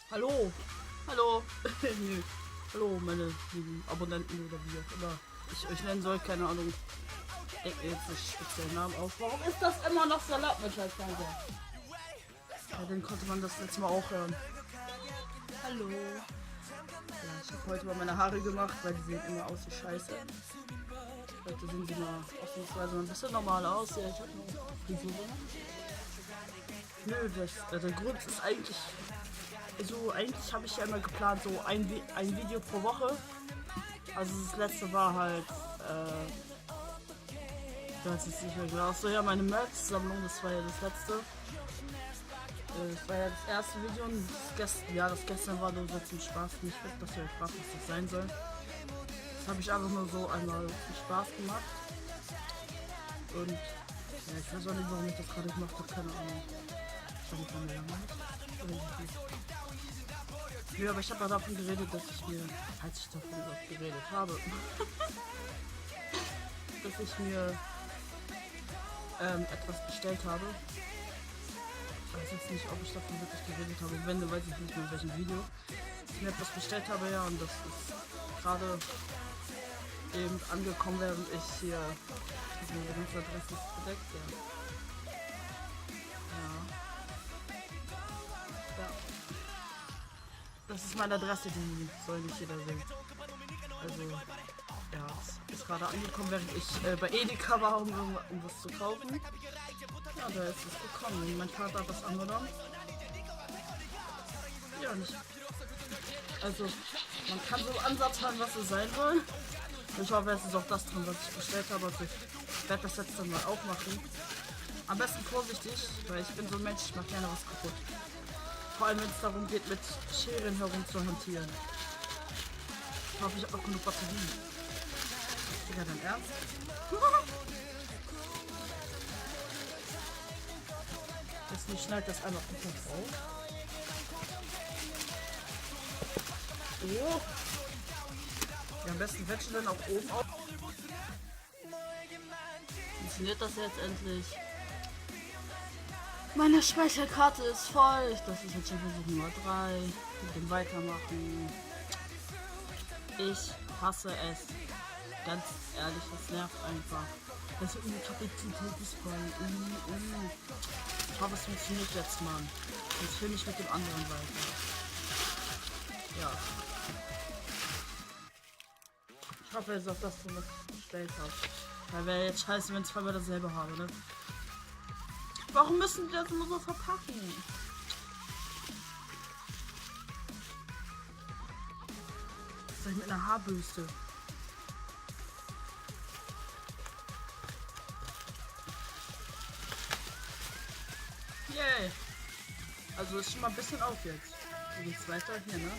Hallo. Hallo. Nee. Hallo, meine lieben Abonnenten oder wie auch immer ich euch nennen soll. Keine Ahnung. Denkt mir jetzt nicht speziellen Namen auf. Warum ist das immer noch Salat mit Fernseher? Ja, den konnte man das letzte Mal auch hören. Hallo. Ja, ich habe heute mal meine Haare gemacht, weil die sehen immer aus wie Scheiße. Heute sehen sie mal ausnahmsweise mal ein bisschen normaler aus. Ja, ich habe noch Frisur. Nö, der Grund ist eigentlich so, eigentlich habe ich ja immer geplant, so ein Video pro Woche. Also das letzte war halt, ich weiß jetzt nicht mehr genau. So, ja, meine Merch-Sammlung, das war ja das letzte. Das war ja das erste Video und das gestern war nur so zum Spaß. Nicht fest, dass ihr euch fragt, was das sein soll. Das habe ich einfach nur so einmal zum Spaß gemacht. Und ja, ich weiß auch nicht, warum ich das gerade gemacht habe, keine Ahnung. Ich habe keine Ahnung. Ja, aber ich habe ja davon geredet, dass ich mir, als ich davon geredet habe, dass ich mir etwas bestellt habe. Ich weiß jetzt nicht, ob ich davon wirklich geredet habe. Wenn, dann weiß ich nicht mehr in welchem Video. Dass ich mir etwas bestellt habe, ja, und das ist gerade eben angekommen, während ich hier die ganze Adresse ist bedeckt, ja. Ja. Das ist meine Adresse, die soll nicht jeder sehen. Also, ja, es ist gerade angekommen, während ich bei Edeka war, um was zu kaufen. Ja, da ist es gekommen. Mein Vater hat das angenommen. Ja, nicht. Also, man kann so Ansatz haben, was es sein soll. Ich hoffe, es ist auch das drin, was ich bestellt habe. Also ich werde das jetzt dann mal aufmachen. Am besten vorsichtig, weil ich bin so ein Mensch, ich mache gerne was kaputt. Vor allem, wenn es darum geht, mit Scheren herum zu hantieren. Ich hoffe, ich habe noch genug Batterien. Digga, dein Ernst? Jetzt nicht schneidet das einmal komplett auf. Oh. Ja, am besten wetschen dann auch oben auf. Funktioniert das jetzt endlich? Meine Speicherkarte ist voll. Das ist jetzt schon Versuch Nummer 3. Mit dem Weitermachen. Ich hasse es. Ganz ehrlich, das nervt einfach. Das ist eine Kapazität ist voll. Ich hoffe, es funktioniert jetzt, Mann. Jetzt filme ich mit dem anderen weiter. Ja. Ich hoffe jetzt auf das, was ich bestellt habe. Weil wäre jetzt scheiße, wenn ich zweimal dasselbe habe, ne? Warum müssen die das immer so verpacken? Was soll ich mit einer Haarbürste? Yay! Also ist schon mal ein bisschen auf jetzt. Wie geht's weiter hier, ne?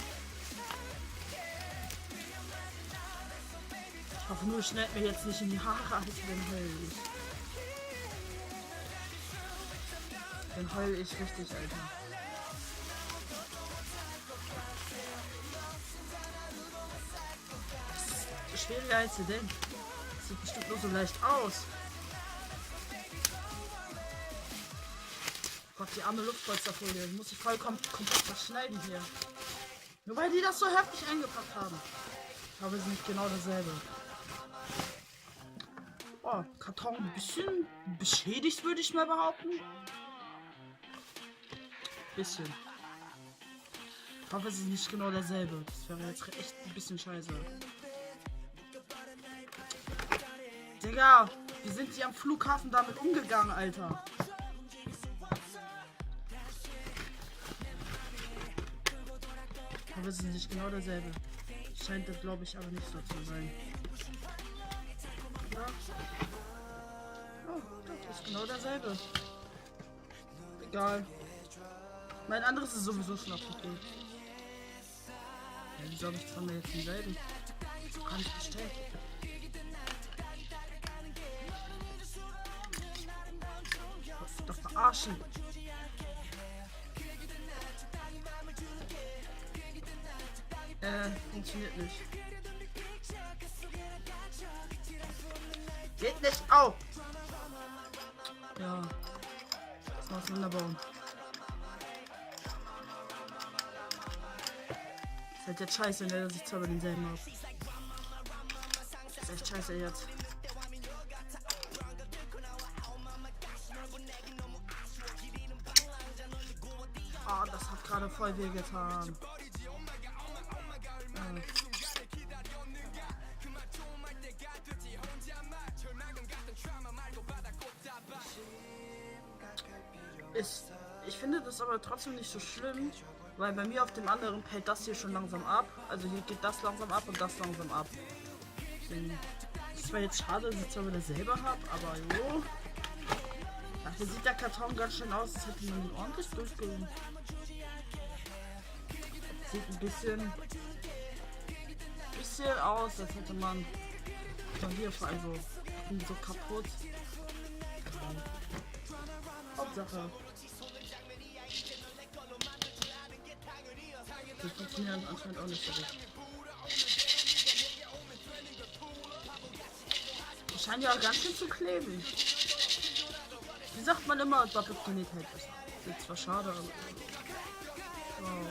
Ich hoffe nur, schnellt mir jetzt nicht in die Haare, Alter, dann heul ich. Dann heul ich richtig, Alter. Das ist schwieriger als ihr denkt. Das sieht bestimmt nur so leicht aus. Gott, die arme Luftpolsterfolie. Die muss ich vollkommen komplett verschneiden hier. Nur weil die das so heftig eingepackt haben. Ich glaube, es ist nicht genau dasselbe. Oh, Karton ein bisschen beschädigt, würde ich mal behaupten. Bisschen. Ich hoffe, es ist nicht genau dasselbe. Das wäre jetzt echt ein bisschen scheiße. Digga, wie sind die am Flughafen damit umgegangen, Alter? Ich hoffe, es ist nicht genau dasselbe. Scheint das, glaube ich, aber nicht so zu sein. Ja. Oh, das ist genau dasselbe. Egal. Mein anderes ist sowieso schon abgekühlt. Ja, wieso habe ich zweimal jetzt denselben? So kann ich bestellt. Ich doch verarschen. Funktioniert nicht. Geht nicht auf! Ja. Das war's wunderbar. Halt jetzt scheiße, ne, dass ich zweimal denselben hab. Das ist echt scheiße jetzt. Ah, das hat gerade voll weh getan. Ich finde das aber trotzdem nicht so schlimm, weil bei mir auf dem anderen fällt das hier schon langsam ab. Also hier geht das langsam ab und das langsam ab. Das ist zwar jetzt schade, dass ich zwar wieder selber habe, aber jo. Dafür sieht der Karton ganz schön aus, als hätte man ihn ordentlich durchgehen. Sieht ein bisschen aus, als hätte man von hier also so kaputt. Hauptsache. Das funktioniert anscheinend auch nicht so gut. Die scheinen ja ganz schön zu kleben. Wie sagt man immer, doppelt genäht hält besser. Ist zwar schade, aber. Wow.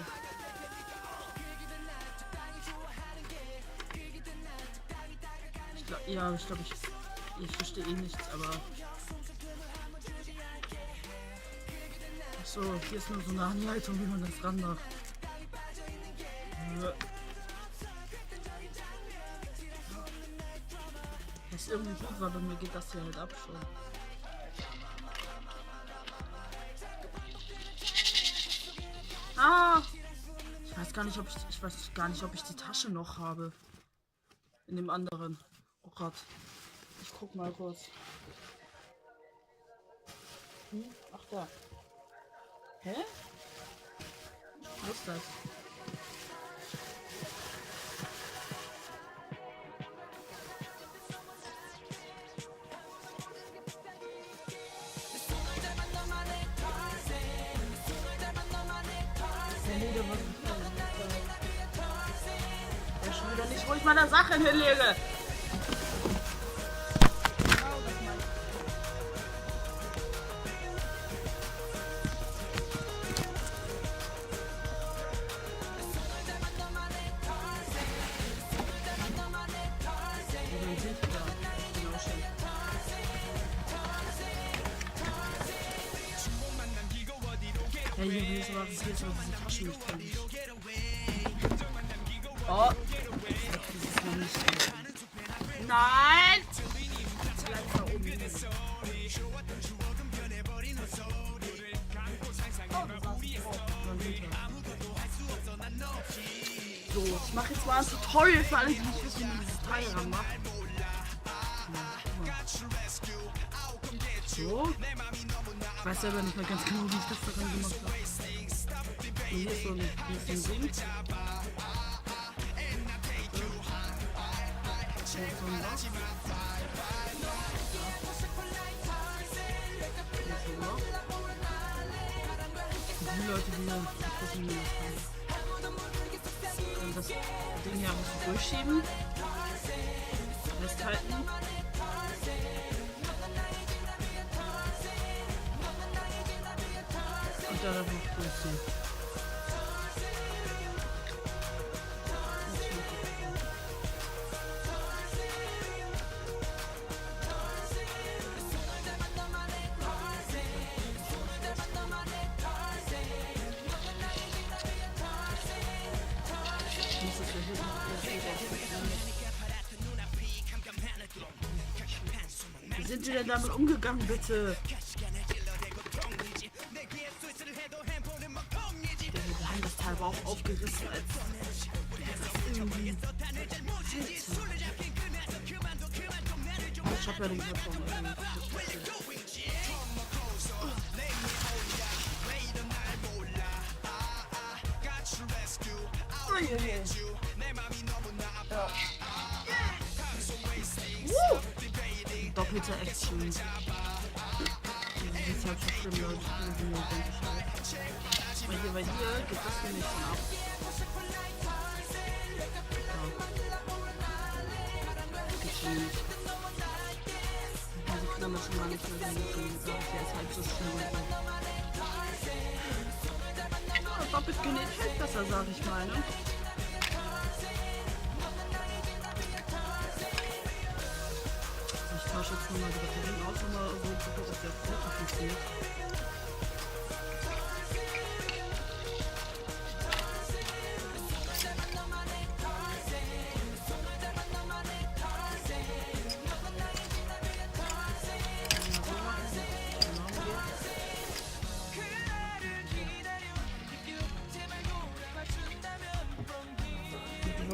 Ich glaube, ich verstehe eh nichts, aber. Achso, hier ist nur so eine Anleitung, wie man das ran macht. Das ist irgendwie gut, weil bei mir geht das hier halt ab schon. Ah! Ich weiß gar nicht, ob ich die Tasche noch habe. In dem anderen. Oh Gott. Ich guck mal kurz. Ach da. Hä? Was ist das? Ja, schon wieder nicht, wo ich meine Sachen hinlege. Ja, hier ist aber diese Tasche nicht drin. Oh. Das ist noch nicht drin. Nein! Bleib da oben. So, ich mache jetzt mal ein Tutorial für alle, die nicht wissen, wie man dieses Teil ranmacht. So. Ich weiß selber nicht mehr ganz genau, wie ich das daran gemacht habe. Hier ist so ein Ding. Die Leute, die gucken, wie das Ding hier muss ich durchschieben. Festhalten. Und dann einfach durchziehen. Wie sind Sie denn damit umgegangen, bitte? Wir haben das Teil aber auch aufgerissen, als irgendwie. Ich hab ja den Karton Doppelte Action. Das ist halt so schlimm, Leute. Weil hier geht das nämlich schon ab. Geht schon nicht. Die Klammer schon mal nicht mehr so gut. Der ist halt so schlimm. Doppelt genäht hält besser, sag ich mal, ne? ich jetzt nochmal die Batterien aus, nochmal so gucken, ob der Foto funktioniert.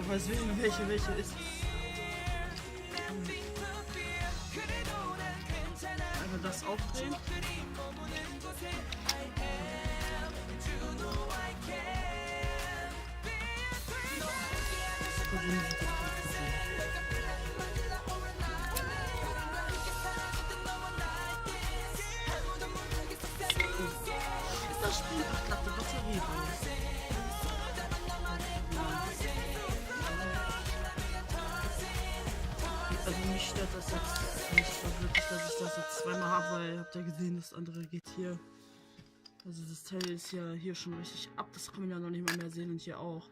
Ich weiß nicht, welche ist. Einmal das aufdrehen. Das Spiel klappt die Batterie raus. Also mich stört das jetzt nicht so wirklich, dass ich das jetzt zweimal habe, weil ihr habt ja gesehen, das andere geht hier. Also das Teil ist ja hier schon richtig ab, das kann man ja noch nicht mal mehr sehen und hier auch.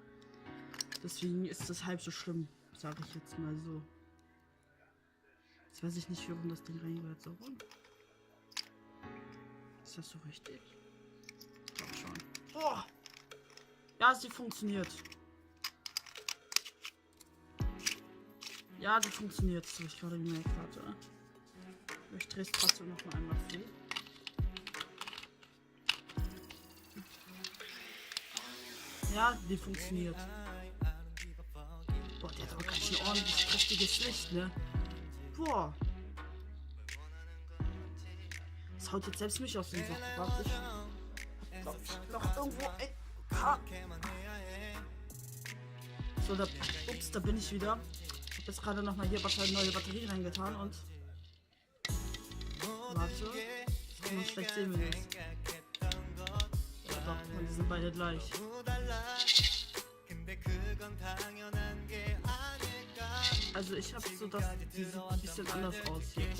Deswegen ist das halb so schlimm, sage ich jetzt mal so. Jetzt weiß ich nicht, warum das Ding reingehört. So rum. Ist das so richtig? Ich glaube schon. Oh! Ja, sie funktioniert. Ja, die funktioniert. Das habe ich gerade gemerkt. Warte. Ich drehe es trotzdem noch mal einmal zu. Ja, die funktioniert. Boah, der hat aber ganz schön ordentlich kräftiges Licht, ne? Boah. Das haut jetzt selbst mich aus dem Sack. Warte, ich noch irgendwo ein paar. So, ups, da bin ich wieder. Ich habe jetzt gerade noch mal hier neue Batterie reingetan und warte, das kann man schlecht sehen, wenn es. Ja, doch, die sind beide gleich. Also ich habe so, dass die sieht ein bisschen anders aus hier. Die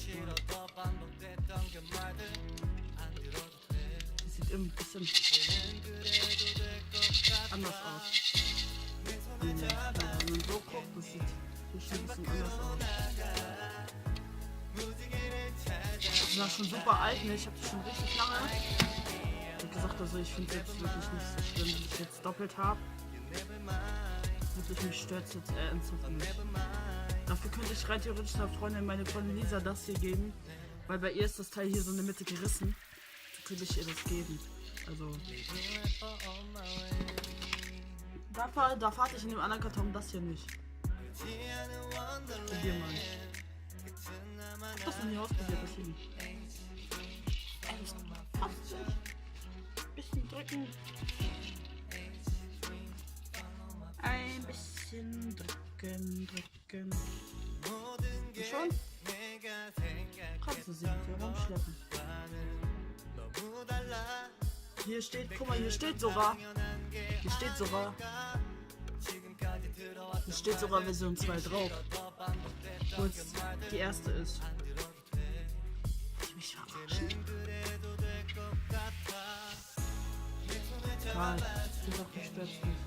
sieht ein bisschen anders aus. Wenn man so guckt, das sieht hier schon ein bisschen anders aus. Die war schon super alt, ne? Ich habe die schon richtig lange. Ich habe gesagt, also ich finde es jetzt wirklich nicht so schlimm, dass ich jetzt doppelt habe. Wirklich, mich stört es jetzt ernsthaft nicht. Dafür könnte ich rein theoretisch einer Freundin, meine Freundin Lisa, das hier geben. Weil bei ihr ist das Teil hier so in der Mitte gerissen. So könnte ich ihr das geben. Also. Da fahre ich in dem anderen Karton das hier nicht. Probier mal. Ich hab das noch nie ausprobiert, das hier nicht. Passt nicht. Bisschen drücken. Ein bisschen drücken. Und schon? Kannst du sie hier rumschleppen. Hier steht, guck mal, hier steht sogar Version 2 drauf. Wo jetzt die erste ist. Ich mich verarschen. Egal, ich bin doch gestürzt nicht.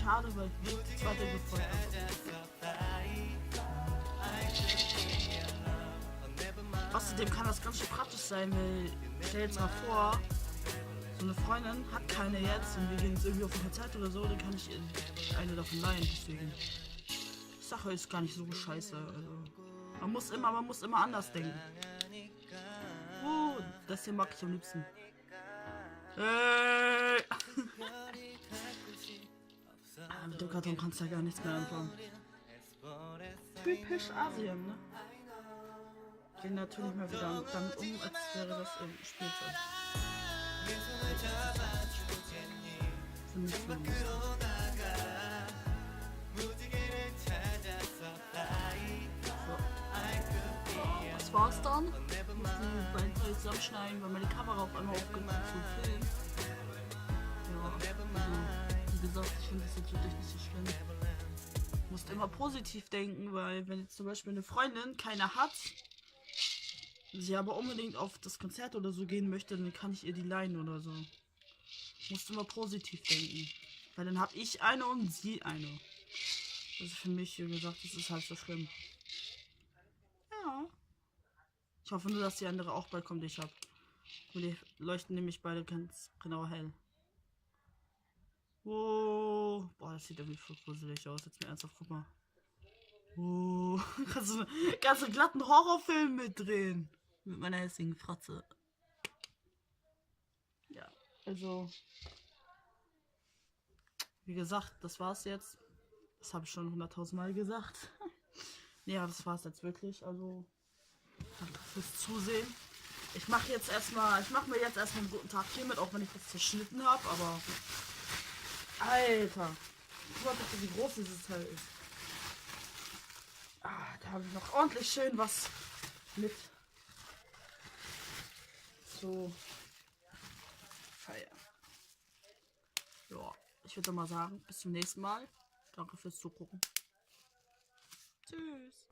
Schade, weil ich die zweite gefunden habe. Außerdem kann das ganz schön praktisch sein, weil stell jetzt mal vor, so eine Freundin hat keine jetzt und wir gehen jetzt irgendwie auf ein Konzert oder so, dann kann ich ihr eine davon leihen. Deswegen. Die Sache ist gar nicht so scheiße. Also, man muss immer anders denken. Das hier mag ich am liebsten. Mit dem Karton kannst du ja gar nichts mehr anfangen. Typisch Asien, ne? Gehen natürlich mal wieder damit um, als wäre das Spielzeug. Für mich zumindest. Das war's dann. Ich muss die beiden Teile zusammenschneiden, weil meine Kamera auf einmal aufgehört hat zu filmen. Ja, also, wie gesagt, ich finde das jetzt wirklich nicht so schlimm. Du musst immer positiv denken, weil wenn jetzt zum Beispiel eine Freundin keine hat, sie aber unbedingt auf das Konzert oder so gehen möchte, dann kann ich ihr die leihen oder so. Du musst immer positiv denken. Weil dann habe ich eine und sie eine. Also für mich, wie gesagt, das ist halt so schlimm. Ich hoffe nur, dass die andere auch bald kommt, die ich habe. Die leuchten nämlich beide ganz genau hell. Oh, boah, das sieht irgendwie voll gruselig aus. Jetzt mal ernsthaft, guck mal. Oh, kannst du einen ganzen glatten Horrorfilm mitdrehen. Mit meiner hässlichen Fratze. Ja, also. Wie gesagt, das war's jetzt. Das habe ich schon 100.000 Mal gesagt. Ja, das war's jetzt wirklich. Also, danke fürs Zusehen. Ich mache mir jetzt erstmal einen guten Tag hier mit, auch wenn ich das zerschnitten habe, aber. Alter! Guck mal bitte, wie groß dieses Teil ist. Ah, da habe ich noch ordentlich schön was mit. So. Feiern. Ja, ich würde mal sagen, bis zum nächsten Mal. Danke fürs Zugucken. Tschüss.